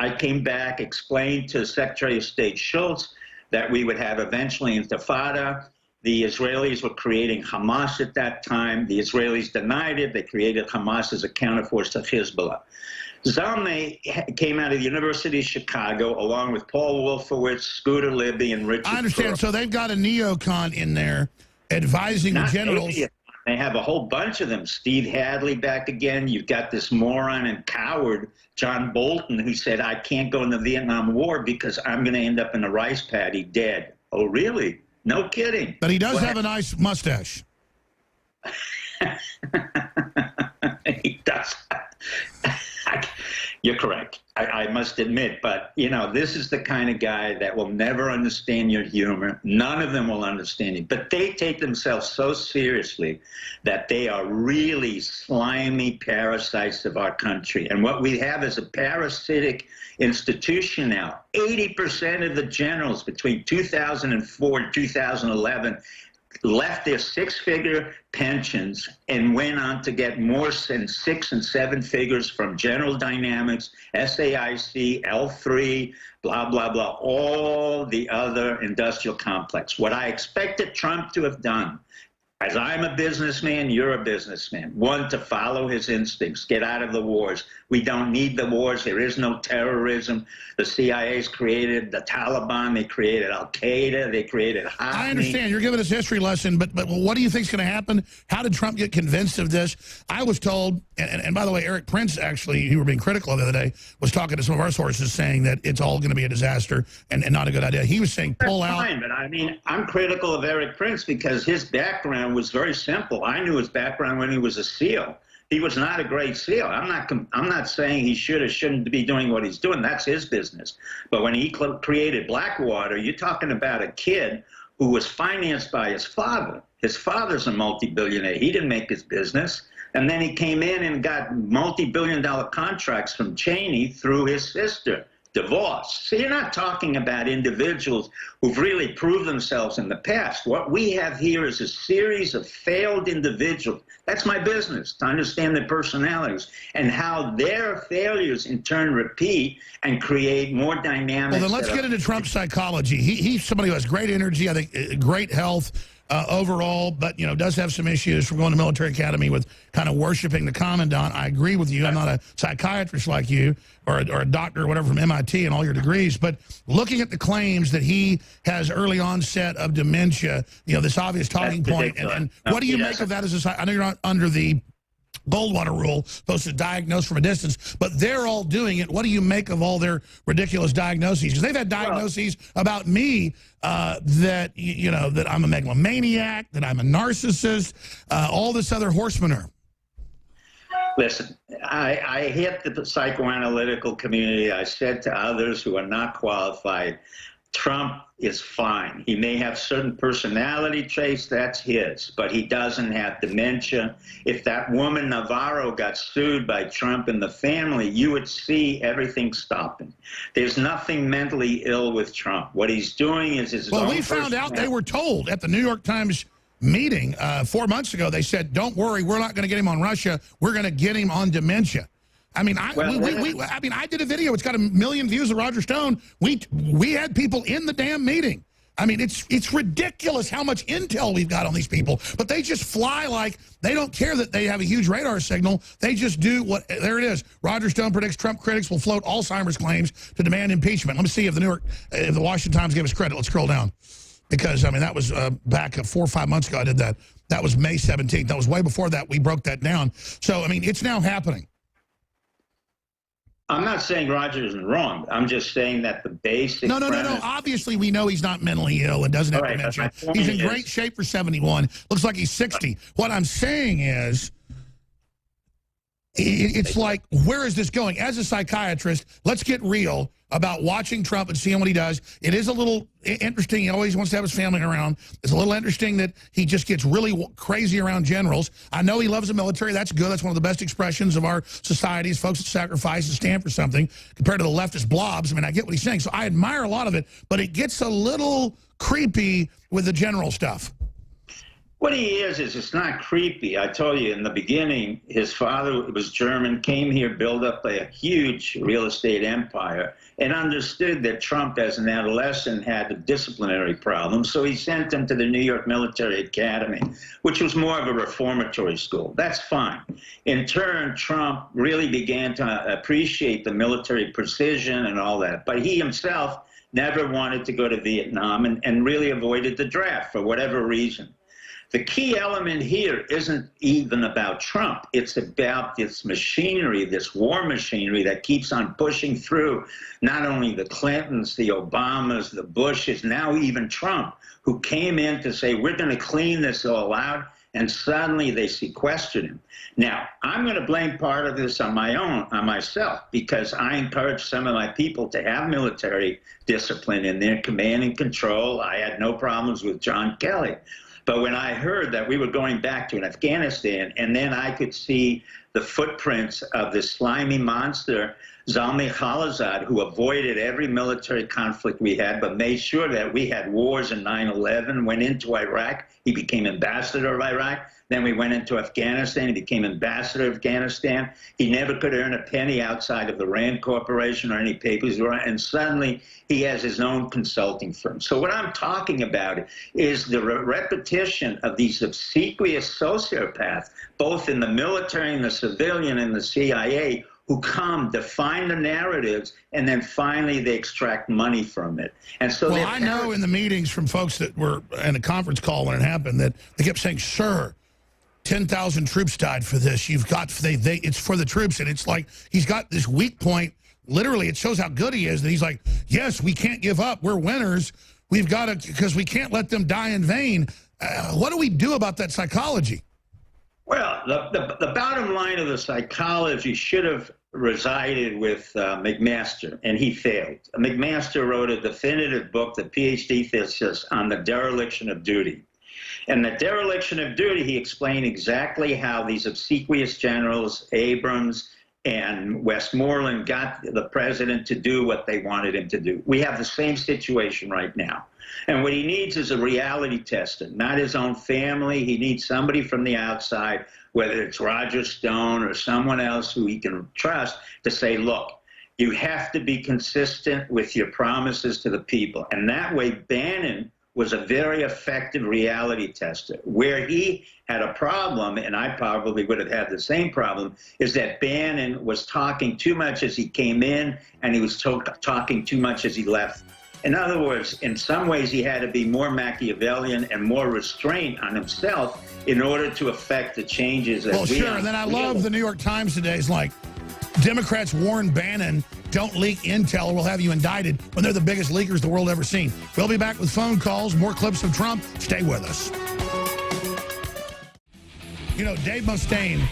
I came back, explained to Secretary of State Schultz that we would have eventually intifada. The Israelis were creating Hamas at that time. The Israelis denied it. They created Hamas as a counterforce to Hezbollah. Zalmay came out of the University of Chicago along with Paul Wolfowitz, Scooter Libby, and Richard I understand. Perot. So they've got a neocon in there advising the generals. They have a whole bunch of them. Steve Hadley back again. You've got this moron and coward, John Bolton, who said, I can't go in the Vietnam War because I'm going to end up in a rice paddy dead. Oh, really? No kidding. But he does have a nice mustache. He does. You're correct. I must admit, but, you know, this is the kind of guy that will never understand your humor. None of them will understand it. But they take themselves so seriously that they are really slimy parasites of our country. And what we have is a parasitic institution now. 80% of the generals between 2004 and 2011 left their six-figure pensions and went on to get more than 6 and 7 figures from General Dynamics, SAIC, L3, blah, blah, blah, all the other industrial complex. What I expected Trump to have done, as I'm a businessman, you're a businessman. One, to follow his instincts, get out of the wars. We don't need the wars. There is no terrorism. The CIA's created the Taliban. They created Al-Qaeda. They created Hamas. I understand. You're giving us a history lesson, but what do you think is going to happen? How did Trump get convinced of this? I was told, and by the way, Eric Prince, actually, who were being critical the other day, was talking to some of our sources saying that it's all going to be a disaster and not a good idea. He was saying pull out. Fine, but I mean, I'm critical of Eric Prince because his background was very simple. I knew his background when he was a SEAL. He was not a great SEAL. I'm not saying he should or shouldn't be doing what he's doing. That's his business. But when he created Blackwater, you're talking about a kid who was financed by his father. His father's a multi-billionaire. He didn't make his business. And then he came in and got multi-billion-dollar contracts from Cheney through his sister. Divorce. So you're not talking about individuals who've really proved themselves in the past. What we have here is a series of failed individuals. That's my business, to understand their personalities and how their failures in turn repeat and create more dynamics. Well, then let's get into Trump's psychology. He's somebody who has great energy, I think great health overall, but, you know, does have some issues from going to military academy with kind of worshiping the commandant. I agree with you. I'm not a psychiatrist like you or a doctor or whatever from MIT and all your degrees, but looking at the claims that he has early onset of dementia, you know, this obvious talking point, and what do you make of that as a, I know you're not under the Goldwater rule, supposed to diagnose from a distance, but they're all doing it. What do you make of all their ridiculous diagnoses? Because they've had diagnoses about me that, you know, that I'm a megalomaniac, that I'm a narcissist, all this other horse manure. Listen, I hit the psychoanalytical community. I said to others who are not qualified, Trump is fine. He may have certain personality traits, that's his, but he doesn't have dementia. If that woman Navarro got sued by Trump and the family, you would see everything stopping. There's nothing mentally ill with Trump. What he's doing is his own. Well, we found out, they were told at the New York Times meeting 4 months ago, they said, don't worry, we're not going to get him on Russia. We're going to get him on dementia. I mean, I mean, I did a video. It's got 1 million views of Roger Stone. We had people in the damn meeting. I mean, it's ridiculous how much intel we've got on these people. But they just fly like they don't care that they have a huge radar signal. They just do what, there it is. Roger Stone predicts Trump critics will float Alzheimer's claims to demand impeachment. Let me see if if the Washington Times gave us credit. Let's scroll down. Because, I mean, that was back 4 or 5 months ago I did that. That was May 17th. That was way before that. We broke that down. So, I mean, it's now happening. I'm not saying Roger isn't wrong. I'm just saying that the basic No. Obviously, we know he's not mentally ill and doesn't have dementia. He's in great shape for 71. Looks like he's 60. What I'm saying is, it's like, where is this going? As a psychiatrist, let's get real about watching Trump and seeing what he does. It is a little interesting. He always wants to have his family around. It's a little interesting that he just gets really crazy around generals. I know he loves the military. That's good. That's one of the best expressions of our societies, folks that sacrifice and stand for something compared to the leftist blobs. I mean, I get what he's saying. So I admire a lot of it, but it gets a little creepy with the general stuff. What he is it's not creepy. I told you in the beginning, his father was German, came here, built up a huge real estate empire, and understood that Trump, as an adolescent, had a disciplinary problem. So he sent him to the New York Military Academy, which was more of a reformatory school. That's fine. In turn, Trump really began to appreciate the military precision and all that. But he himself never wanted to go to Vietnam and really avoided the draft for whatever reason. The key element here isn't even about Trump. It's about this machinery, this war machinery that keeps on pushing through not only the Clintons, the Obamas, the Bushes, now even Trump, who came in to say, we're going to clean this all out, and suddenly they sequestered him. Now, I'm going to blame part of this on myself, because I encouraged some of my people to have military discipline in their command and control. I had no problems with John Kelly. But when I heard that we were going back to Afghanistan, and then I could see the footprints of this slimy monster, Zalmay Khalilzad, who avoided every military conflict we had, but made sure that we had wars in 9/11, went into Iraq. He became ambassador of Iraq. Then we went into Afghanistan. He became ambassador of Afghanistan. He never could earn a penny outside of the Rand Corporation or any papers. And suddenly he has his own consulting firm. So what I'm talking about is the repetition of these obsequious sociopaths, both in the military and the civilian and the CIA, who come, define the narratives, and then finally they extract money from it. And so, well, I know in the meetings from folks that were in a conference call when it happened that they kept saying, sir, 10,000 troops died for this. You've got, it's for the troops. And it's like, he's got this weak point. Literally, it shows how good he is that he's like, yes, we can't give up. We're winners. We've got to, because we can't let them die in vain. What do we do about that psychology? Well, the bottom line of the psychology should have resided with McMaster, and he failed. McMaster wrote a definitive book, the PhD thesis, on the dereliction of duty. And the dereliction of duty, he explained exactly how these obsequious generals, Abrams and Westmoreland, got the president to do what they wanted him to do. We have the same situation right now. And what he needs is a reality tester, not his own family. He needs somebody from the outside, whether it's Roger Stone or someone else who he can trust, to say, look, you have to be consistent with your promises to the people. And that way, Bannon was a very effective reality tester. Where he had a problem, and I probably would have had the same problem, is that Bannon was talking too much as he came in, and he was talking too much as he left. In other words, in some ways, he had to be more Machiavellian and more restraint on himself in order to affect the changes. Well, sure, and then I love the New York Times today. It's like, Democrats warn Bannon, don't leak intel or we'll have you indicted, when they're the biggest leakers the world ever seen. We'll be back with phone calls, more clips of Trump. Stay with us. You know, Dave Mustaine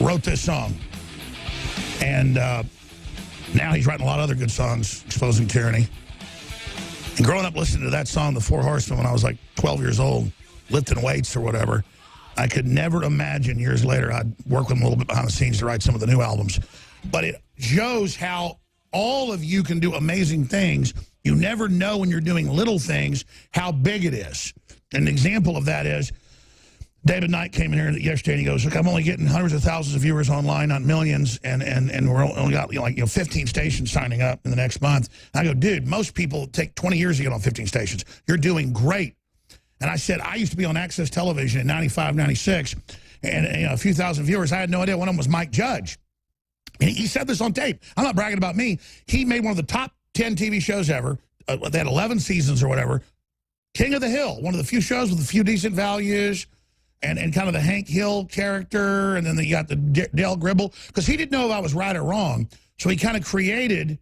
wrote this song. And now he's writing a lot of other good songs exposing tyranny. And growing up listening to that song, The Four Horsemen, when I was like 12 years old, lifting weights or whatever, I could never imagine years later I'd work with him a little bit behind the scenes to write some of the new albums. But it shows how all of you can do amazing things. You never know when you're doing little things how big it is. An example of that is David Knight came in here yesterday and he goes, look, I'm only getting hundreds of thousands of viewers online, not millions, and we're only got 15 stations signing up in the next month. And I go, dude, most people take 20 years to get on 15 stations. You're doing great. And I said, I used to be on Access Television in 95, 96, and a few thousand viewers. I had no idea. One of them was Mike Judge. And he said this on tape. I'm not bragging about me. He made one of the top 10 TV shows ever. They had 11 seasons or whatever. King of the Hill, one of the few shows with a few decent values, and kind of the Hank Hill character, and then you got the Dale Gribble, because he didn't know if I was right or wrong. So he kind of created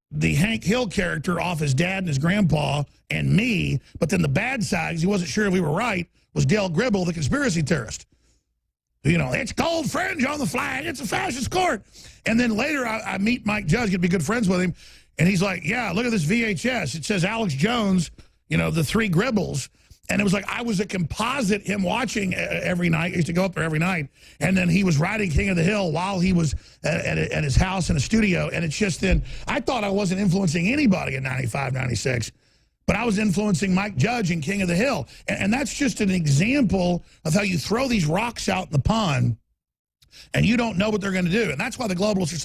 the Hank Hill character off his dad and his grandpa and me, but then the bad side, because he wasn't sure if we were right, was Dale Gribble, the conspiracy theorist. You know, it's gold fringe on the flag, it's a fascist court. And then later I meet Mike Judge, get to be good friends with him, and he's like, yeah, look at this VHS. It says Alex Jones, the three Gribbles. And it was like I was a composite, him watching every night. I used to go up there every night. And then he was writing King of the Hill while he was at his house in a studio. And it's just then, I thought I wasn't influencing anybody in 95, 96. but I was influencing Mike Judge and King of the Hill. And that's just an example of how you throw these rocks out in the pond and you don't know what they're going to do. And that's why the globalists are